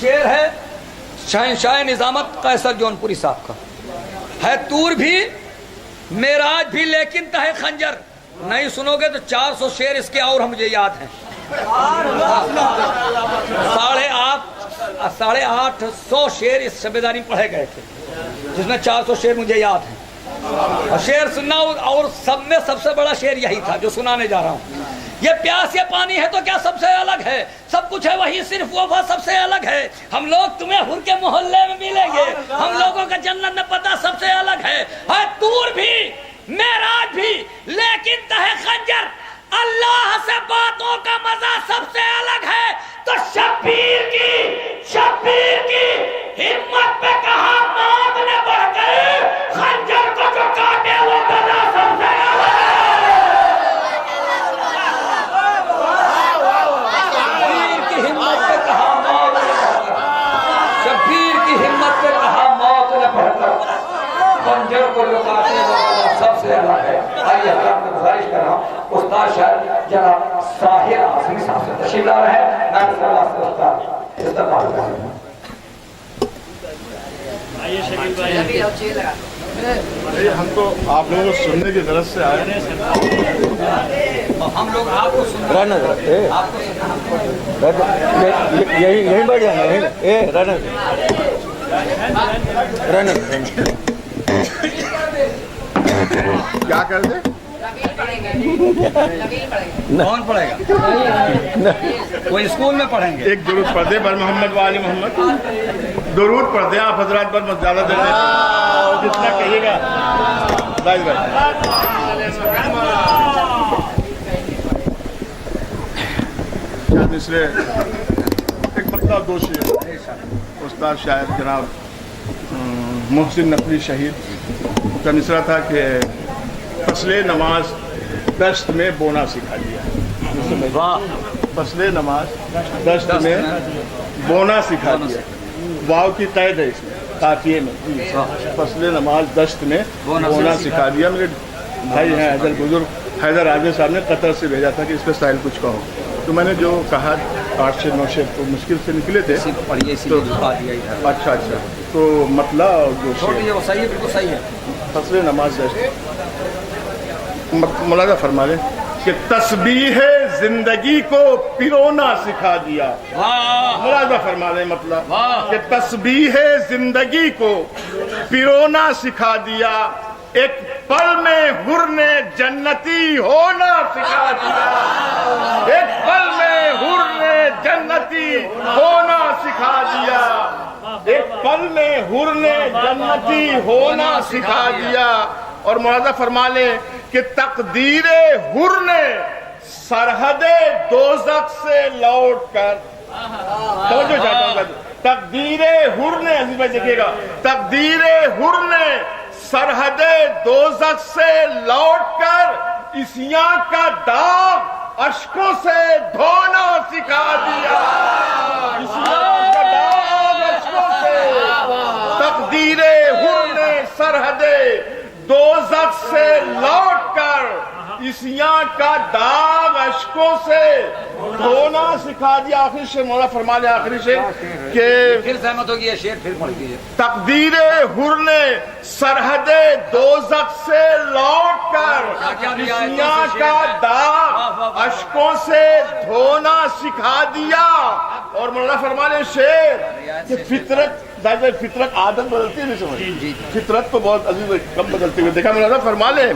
شعر ہے شہنشاہ نظامت قیصر جونپوری صاحب کا ہے، طور بھی معراج بھی لیکن تہے خنجر. نہیں سنو گے تو 400 شعر اس کے اور مجھے یاد ہیں. 850 شعر اس شبیداری میں پڑھے گئے تھے، جس میں 400 شعر مجھے یاد ہیں. اور شعر سننا، اور سب میں سب سے بڑا شعر یہی تھا جو سنانے جا رہا ہوں. یہ پیاس یہ پانی ہے تو کیا سب سے الگ ہے، سب کچھ ہے وہی صرف وفا سب سے الگ ہے. ہم لوگ تمہیں ہر کے محلے میں ملیں گے، ہم لوگوں کا جنت میں پتہ سب سے الگ ہے. طور بھی معراج بھی لیکن تہے خنجر، اللہ سے باتوں کا مزہ سب سے الگ ہے. تو شبیر کی ہمت پہ کہا موت نے بڑھ کر، خنجر کو جو کاٹے وہ گدا سب سے الگ ہے. شبیر کی ہمت پہ کہا موت نے بڑھ کر، خنجر کو جو کاٹے وہ گدا سب سے الگ ہے. آئیے حضرات میں گزارش کر رہا ہوں، استاد شاید جناب ساحر آزمی صاحب سے تشریف لا رہے ہیں. میں صلی اللہ سے استاد استقبال کرتا ہوں. ہم تو آپ لوگوں کو سننے کی غرض سے آئے ہیں. ہم لوگ آپ کو سننا، آپ کو یہیں بیٹھ جائیں کیا کر دیں؟ کون پڑھے گا؟ کوئی اسکول میں پڑھیں گے. ایک درود پڑھ دیں بر محمد والی محمد. درود پڑھ دیں آپ حضرات پر زیادہ دیر جتنا کہیے گا. دوسرے ایک مطلب دو شعر استاد شاعر جناب محسن نقوی شہید کا مصرع تھا کہ فصل نماز دشت میں بونا سکھا دیا. فصل نماز دشت میں بونا سکھا دیا. واو کی قید ہے اس میں قافیے میں. فصل نماز دشت میں بونا سکھا دیا. میرے بھائی ہیں حیدر بزرگ حیدر عاجز صاحب نے قطر سے بھیجا تھا کہ اس پہ سائل کچھ کہو، تو میں نے جو کہا 8 سے 9 شعر تو مشکل سے نکلے تھے. اچھا تو مطلب جو صحیح ہے. فصل نماز دشت ملاحظہ فرما لیں کہ تسبیح زندگی کو پیرونا سکھا دیا. ملاحظہ فرما لیں مطلب کہ تسبیح زندگی کو پیرونا سکھا دیا. ایک پل میں حر نے جنتی ہونا سکھا دیا. ایک پل میں حر نے جنتی ہونا سکھا دیا. ایک پل میں حر نے جنتی ہونا سکھا دیا. اور ملاحظہ فرما لیں کہ تقدیر حر نے سرحد دوزخ سے لوٹ کر، توجہ چاہتا ہوں، تقدیر حر نے، عزیز بھائی دیکھیے گا، تقدیر حر نے سرحد دوزخ سے لوٹ کر عصیاں کا داغ اشکوں سے دھونا سکھا دیا. عصیاں کا داغ اشکوں سے، تقدیر حر نے سرحد دوزخ سے لوٹ کر عصیاں کا داغ اشکوں سے دھونا سکھا دیا. آخری شعر مولا فرما لے، آخری شعر کہ پھر سہمت ہوگی یہ شعر پھر پڑھ دیجیے. تقدیر حر نے سرحد دوزخ سے لوٹ کر عصیاں کا داغ اشکوں سے دھونا سکھا دیا. اور مولا فرما لے شعر کہ فطرت عادت بدلتی ہے، نہیں سمجھ فطرت تو بہت عزیز کم بدلتی ہوئی دیکھا. مولانا فرما لیں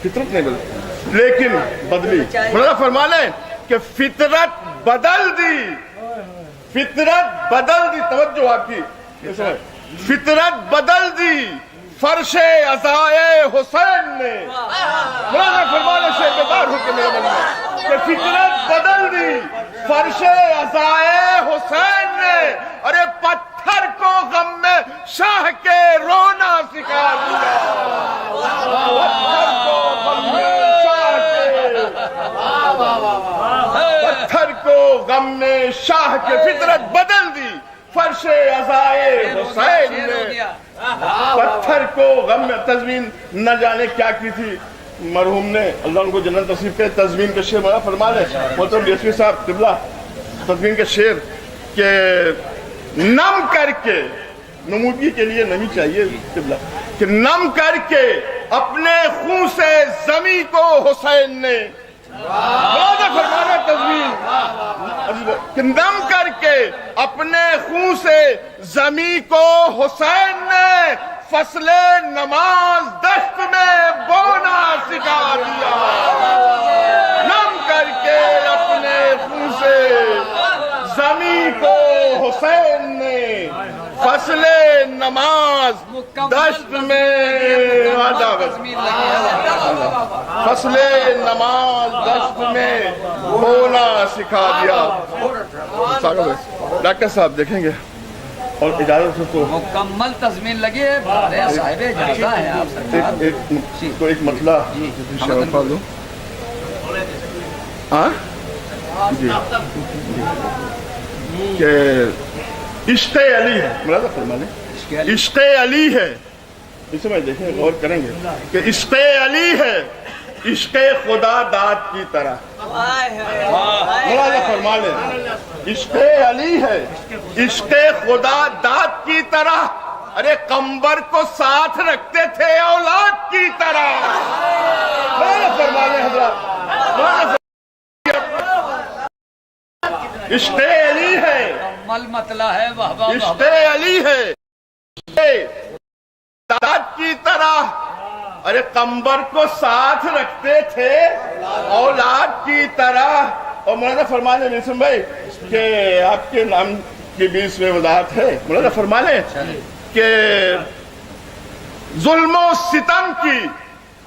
فطرت نہیں بدلتی لیکن بدلی. مولانا فرما لیں کہ فطرت بدل دی، فطرت بدل دی. توجہ آپ کی، فطرت بدل دی فرش عزائے حسین نے. مولانا فرما لیں شیخ بیدار ہو کے میرے من میں کہ فطرت بدل دی فرش عزائے حسین نے. ارے پتھر کو غم میں شاہ کے رونا سکھا دیا. پتھر کو غم میں شاہ کے، پتھر کو غم میں شاہ کے، فطرت بدل دی فرش عزائے حسین نے. پتھر کو غم میں، تزمین نہ جانے کیا کی تھی مرحوم نے، اللہ ان کو جنت نصیب کرے. تزمین کے شعر فرما لے محترم ڈی ایس پی صاحب قبلہ. تزمین کے شعر کہ نم کر کے نمودگی کے لیے نمی چاہیے کہ نم کر کے اپنے خون سے زمین کو حسین نے فرمانا تزمین کہ نم کر کے اپنے خون سے زمین کو حسین نے فصل نماز دشت میں بونا سکھا دیا نم کر کے اپنے خون سے زمین کو حسین نے فصل نماز دشت میں فصل نماز دشت میں بونا سکھا دیا ڈاکٹر صاحب دیکھیں گے اور اجازت تو مکمل تضمین لگے صاحب اجازہ ہے آپ سرکار تو ایک مسئلہ دوں ہاں جی کہ عشق علی ہے ملازہ فرمانے عشق علی ہے اسے میں دیکھیں غور کریں گے کہ عشق علی ہے عشق خدا داد کی طرح ملازہ فرمانے عشق علی ہے عشق خدا داد کی طرح ارے قمبر کو ساتھ رکھتے تھے اولاد کی طرح ملازہ فرمانے حضرات عشق علی ہے مطلع ہے عشق علی ہے داد کی طرح ارے قمبر کو ساتھ رکھتے تھے اولاد کی طرح اور مولانا فرمانے نسم بھائی کہ آپ کے نام کی بھی اس میں وضاحت ہے مولانا فرمانے کہ ظلم و ستم کی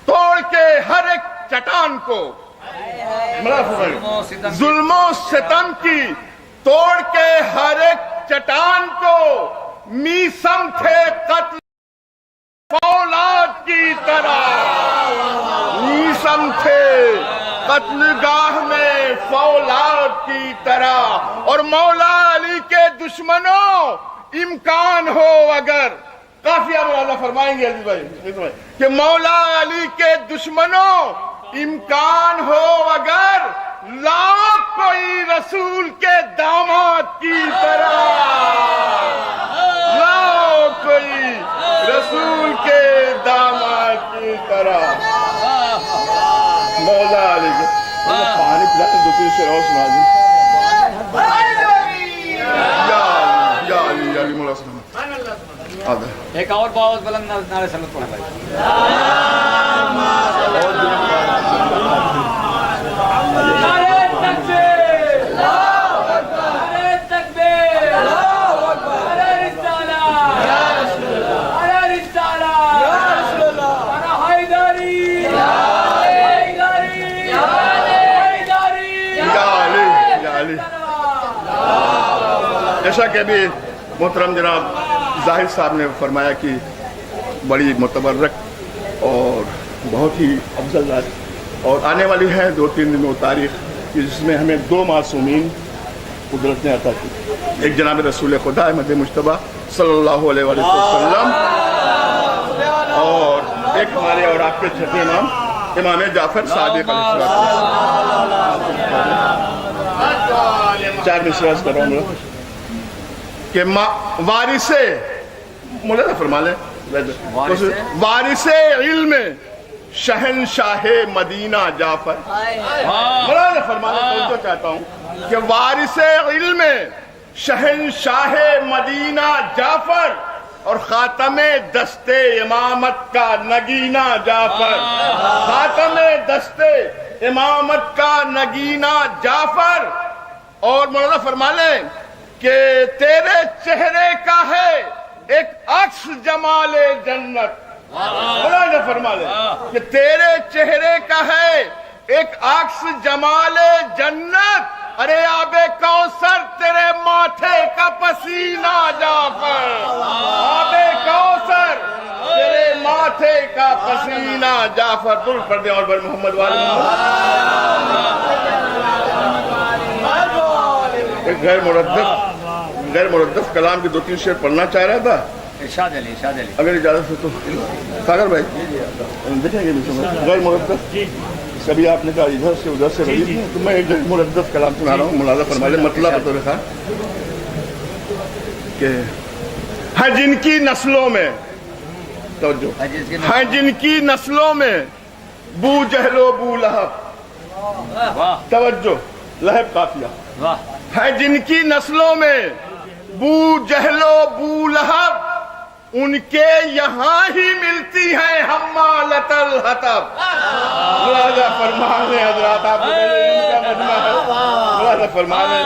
توڑ کے ہر ایک چٹان کو ظلم و ستم کی توڑ کے ہر ایک چٹان کو میسم تھے قتل فولاد کی طرح میسم تھے قتل گاہ میں فولاد کی طرح اور مولا علی کے دشمنوں امکان ہو اگر قافیہ مولانا فرمائیں گے عزیز بھائی کہ مولا علی کے دشمنوں امکان ہو اگر لاؤ کوئی رسول کے داماد کی طرح لاؤ کوئی رسول کے داماد کی طرح مولا علی کے پانی پلاتے دو تین سے اور سنا دیں یا علی مولا سلام ایک اور باوز بلند نعرے سلام پڑھا بھائی جیسا کہ ابھی محترم جناب ظاہر صاحب نے فرمایا کہ بڑی متبرک اور بہت ہی افضل رات اور آنے والی ہے 2-3 دن میں وہ تاریخ جس میں ہمیں 2 معصومین قدرت نے عطا کی ایک جناب رسول خدا احمد مجتبیٰ صلی اللہ علیہ وسلم اور ایک ہمارے اور آپ کے چھٹے امام امام جعفر صادق علیہ السلام 4 مصرع کر رہا ہوں کہ وارث مولانا فرما لیں وارث علم شہنشاہ مدینہ جعفر مولانا فرما لیں تو چاہتا ہوں کہ وارث علم شہنشاہ مدینہ جعفر اور خاتم دست امامت کا نگینہ جعفر خاتم دست امامت کا نگینہ جعفر اور مولانا فرما لیں کہ تیرے چہرے کا ہے ایک عکس جمال جنت مولانا فرما لیں کہ تیرے چہرے کا ہے ایک عکس جمال جنت ارے آب کوثر تیرے ماتھے کا پسینہ جعفر آب کوثر تیرے ماتھے کا پسینہ جعفر درود پڑھ دیں اور بر محمد والے غیر مردف کلام کی 2-3 شعر پڑھنا چاہ رہا تھا ارشاد علی اگر اجازت ہو تو ساگر بھائی دیکھیں گے غیر مردف کبھی آپ نے کہا ادھر سے ردیف ہے تو میں ایک غیر مردف کلام سنا رہا ہوں ملاحظہ فرما لیں مطلب بطور خان کہ ہیں جن کی نسلوں میں توجہ ہیں جن کی نسلوں میں بو جہل و بو لہب توجہ لہب قافیہ ہیں جن کی نسلوں میں بو جہل و بو لہب ان کے یہاں ہی ملتی ہے حمالۃ الحطب ملاحظہ فرمانے حضرات آپ کو ان کا مجمع ہے ملاحظہ فرمانے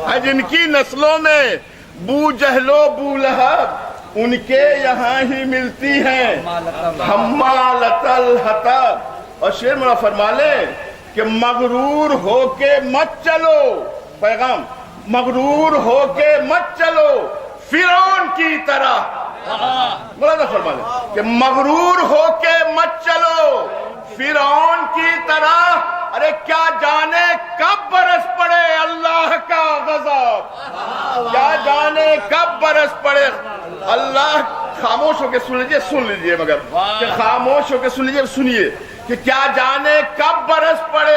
ہیں جن کی نسلوں میں بو جہل و بو لہب ان کے یہاں ہی ملتی ہیں حمالۃ الحطب اور شعر مولا فرما لے کہ مغرور ہو کے مت چلو پیغام مغرور ہو کے مت چلو فرعون کی طرح مولانا فرما لے کہ مغرور ہو کے مت چلو فرعون کی طرح ارے کیا جانے کب برس پڑے اللہ کا غضب کیا جانے کب برس پڑے اللہ خاموش ہو کے سن لیجئے مگر کہ خاموش ہو کے سنیے کہ کیا جانے کب برس پڑے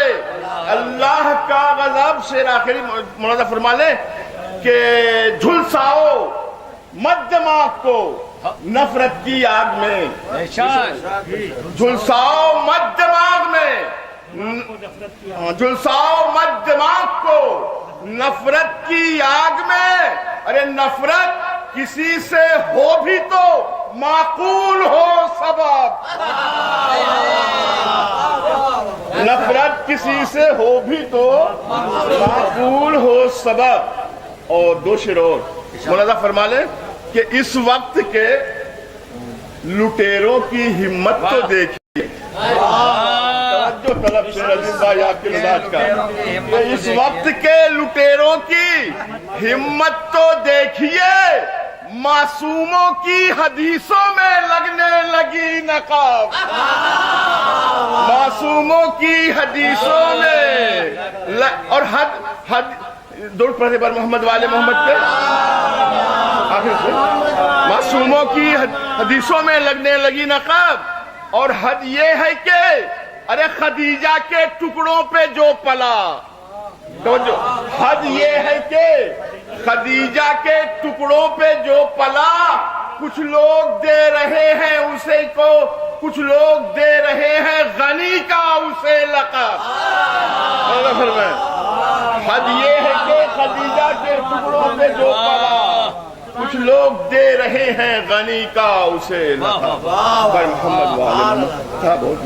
اللہ کا غضب شعر آخری مولانا فرما لے کہ جھلساؤ مت دماغ کو نفرت کی آگ میں جھلساؤ مت دماغ میں جھلساؤ مت دماغ کو نفرت کی آگ میں ارے نفرت کسی سے ہو بھی تو معقول ہو سبب نفرت کسی سے ہو بھی تو معقول ہو سبب اور دو شعر اور مولانا فرما لے کہ اس وقت کے لٹیروں کی ہمت تو دیکھیے توجہ طلب شیر عظیم بھائی آپ کے مزاج کا کہ اس وقت کے لٹیروں کی ہمت تو دیکھیے معصوموں کی حدیثوں میں لگنے لگی نقاب معصوموں کی حدیثوں میں اور حد دوڑ پڑھنے پر محمد والے محمد پہ آخر سے معصوموں کی حدیثوں میں لگنے لگی نقاب اور حد یہ ہے کہ ارے خدیجہ کے ٹکڑوں پہ جو پلا توجہ حد یہ ہے کہ خدیجہ کے ٹکڑوں پہ جو پلا کچھ لوگ دے رہے ہیں اسے کو کچھ لوگ دے رہے ہیں غنی کا اسے لقب حد یہ ہے کہ خدیجہ کے ٹکڑوں پہ جو پلا کچھ لوگ دے رہے ہیں غنی کا اسے لقب محمد والے بہت